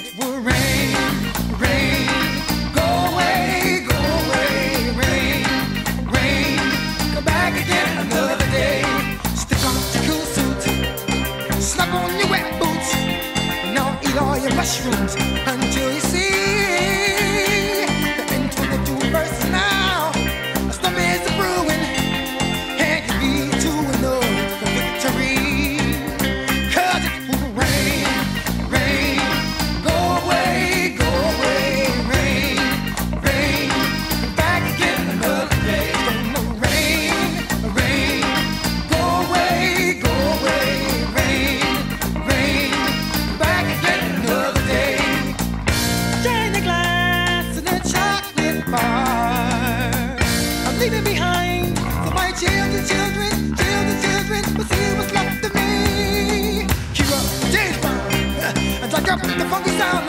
it will rain, rain, go away, rain, rain, come back again another day. Stick on your cool suit, snap on your wet boots, and now eat all your mushrooms until you see the end 22 verse now. A storm is brewing, and you be to know for victory. 'Cause it will rain, rain, go away, rain, rain, come back again another day. It's gonna rain, rain, go away, rain, rain, come back again another day. Drain the glass in a chocolate bar. I'm leaving behind for my children, will see what's left of me. Keep up, James Brown, and like up the funky sound.